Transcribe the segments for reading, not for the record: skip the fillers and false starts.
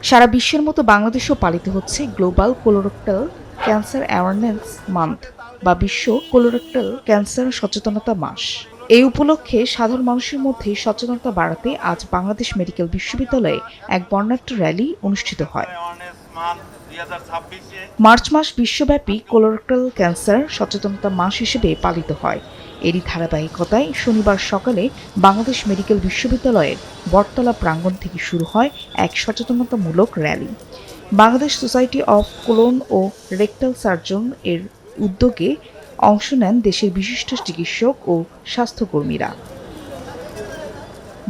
সারা বিশ্বের মতো বাংলাদেশেও পালিত হচ্ছে global colorectal cancer awareness month বা বিশ্ব কোলোরেক্টাল ক্যান্সার সচেতনতা মাস। এই উপলক্ষে সাধারণ মানুষের মধ্যে সচেতনতা বাড়াতে আজ বাংলাদেশ মেডিকেল বিশ্ববিদ্যালয়ে এক বর্ণাঢ্য র্যালি অনুষ্ঠিত হয়। মার্চ মাস বিশ্বব্যাপী কোলোরেক্টাল ক্যান্সার সচেতনতা মাস হিসেবে পালিত হয়। এরই ধারাবাহিকতায় শনিবার সকালে বাংলাদেশ মেডিকেল বিশ্ববিদ্যালয়ের বটতলা প্রাঙ্গণ থেকে শুরু হয় এক সচেতনতামূলক rally. Bangladesh society of colon ও রেকটাল সার্জন এর উদ্যোগে অংশ নেন দেশের বিশিষ্ট চিকিৎসক ও স্বাস্থ্যকর্মীরা।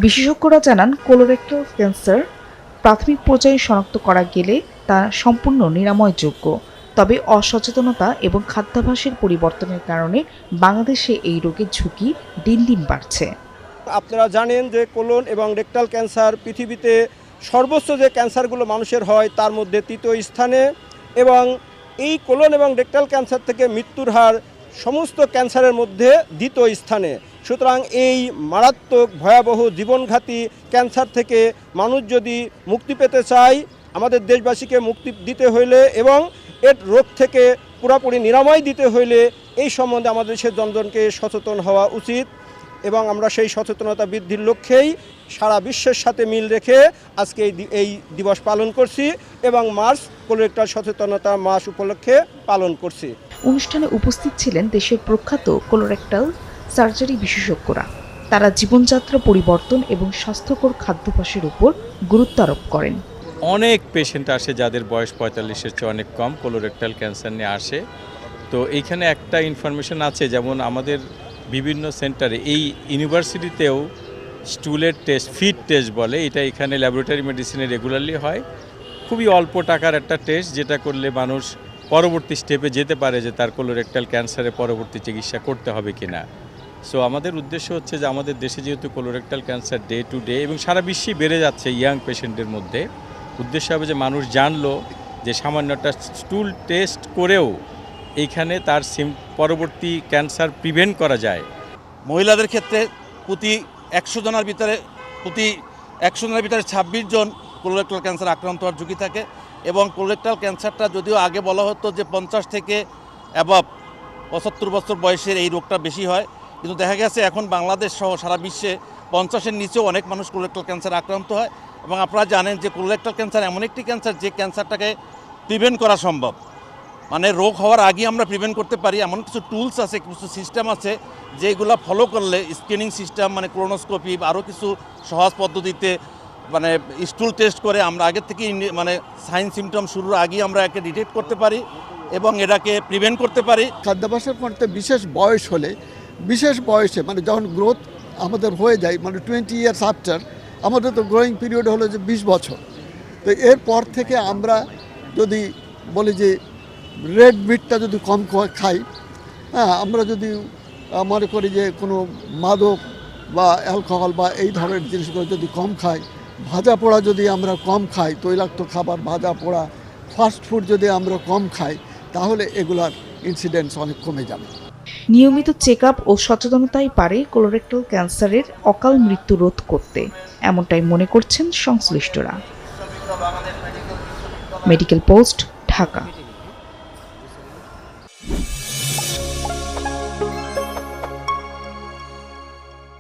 বিশেষজ্ঞরা জানান, কোলোরেক্টাল ক্যান্সার প্রাথমিক পর্যায়ে শনাক্ত করা গেলে তা সম্পূর্ণ নিরাময়যোগ্য। তবে অসচেতনতা এবং খাদ্যাভ্যাসের পরিবর্তনের কারণে বাংলাদেশে এই রোগের ঝুঁকি দিন দিন বাড়ছে। আপনারা জানেন যে কোলন এবং রেকটাল ক্যান্সার পৃথিবীতে সর্বোচ্চ যে ক্যান্সারগুলো মানুষের হয় তার মধ্যে তৃতীয় স্থানে, এবং এই কোলন এবং রেকটাল ক্যান্সার থেকে মৃত্যুর হার সমস্ত ক্যান্সারের মধ্যে দ্বিতীয় স্থানে। সুতরাং এই মারাত্মক ভয়াবহ জীবনঘাতী ক্যান্সার থেকে মানুষ যদি মুক্তি পেতে চায়, আমাদের দেশবাসীকে মুক্তি দিতে হইলে এবং এর রোগ থেকে পুরোপুরি নিরাময় দিতে হইলে এই সম্বন্ধে আমাদের দেশের জনগণকে সচেতন হওয়া উচিত। এবং আমরা সেই সচেতনতা বৃদ্ধির লক্ষ্যেই সারা বিশ্বের সাথে মিল রেখে আজকে এই দিবস পালন করছি এবং মার্চ কোলোরেক্টাল সচেতনতা মাস উপলক্ষে পালন করছি। অনুষ্ঠানে উপস্থিত ছিলেন দেশের প্রখ্যাত কোলোরেক্টাল সার্জারি বিশেষজ্ঞরা। তারা জীবনযাত্রা পরিবর্তন এবং স্বাস্থ্যকর খাদ্যাভ্যাসের উপর গুরুত্ব আরোপ করেন। অনেক পেশেন্ট আসে যাদের বয়স 45-এর চেয়ে অনেক কম, কোলোরেক্টাল ক্যান্সার নিয়ে আসে। তো এইখানে একটা ইনফরমেশন আছে, যেমন আমাদের বিভিন্ন সেন্টারে, এই ইউনিভার্সিটিতেও স্টুলের টেস্ট, ফিড টেস্ট বলে, এটা এখানে ল্যাবরেটরি মেডিসিনে রেগুলারলি হয়। খুবই অল্প টাকার একটা টেস্ট, যেটা করলে মানুষ পরবর্তী স্টেপে যেতে পারে যে তার কোলোরেক্টাল ক্যান্সারে পরবর্তী চিকিৎসা করতে হবে কিনা। সো আমাদের উদ্দেশ্য হচ্ছে যে আমাদের দেশে যেহেতু colorectal cancer day to day এবং সারা বিশ্বেই বেড়ে যাচ্ছে ইয়াং পেশেন্টের মধ্যে, উদ্দেশ্য হবে যে মানুষ জানলো যে সামান্য একটা স্টুল টেস্ট করেও এইখানে তার পরবর্তী ক্যান্সার প্রিভেন্ট করা যায়। মহিলাদের ক্ষেত্রে প্রতি 100 জনের ভিতরে 26 জন কোলোরেক্টাল ক্যান্সার আক্রান্ত হওয়ার ঝুঁকি থাকে। এবং কোলোরেক্টাল ক্যান্সারটা যদিও আগে বলা হতো যে 50 থেকে অ্যাবভ 75 বছর বয়সের এই রোগটা বেশি হয়, কিন্তু দেখা গেছে এখন বাংলাদেশ সহ সারা বিশ্বে 50-এর নিচেও অনেক মানুষ কোলোরেক্টাল ক্যান্সার আক্রান্ত হয়। এবং আপনারা জানেন যে কোলোরেক্টাল ক্যান্সার এমন একটি ক্যান্সার যে ক্যান্সারটাকে প্রিভেন্ট করা সম্ভব, মানে রোগ হওয়ার আগেই আমরা প্রিভেন্ট করতে পারি। এমন কিছু টুলস আছে, কিছু সিস্টেম আছে যেগুলো ফলো করলে, স্ক্রিনিং সিস্টেম মানে কোলোনোস্কোপি বা আরও কিছু সহজ পদ্ধতিতে মানে স্টুল টেস্ট করে আমরা আগের থেকেই মানে সাইন সিমটম শুরুর আগেই আমরা একে ডিটেক্ট করতে পারি এবং এটাকে প্রিভেন্ট করতে পারি। খাদ্যাভ্যাসের মধ্যে বিশেষ বয়স হলে, বিশেষ বয়সে মানে যখন গ্রোথ আমাদের হয়ে যায়, মানে 20 ইয়ার্স আফটার, আমাদের তো গ্রোয়িং পিরিয়ড হলো যে 20 বছর। তো এরপর থেকে আমরা যদি বলি যে রেড মিটটা যদি কম খাই, হ্যাঁ, আমরা যদি মনে করি যে কোনো মাদক বা অ্যালকোহল বা এই ধরনের জিনিসগুলো যদি কম খাই, ভাজা পোড়া যদি আমরা কম খাই, তৈলাক্ত খাবার, ভাজা পোড়া, ফাস্ট ফুড যদি আমরা কম খাই, তাহলে এগুলার ইনসিডেন্স অনেক কমে যাবে। নিয়মিত চেক আপ ও সচেতনতাই পারে কোলোরেক্টাল ক্যান্সারের অকাল মৃত্যু রোধ করতে, এমনটাই মনে করছেন সংশ্লিষ্টরা। Medical post, Dhaka.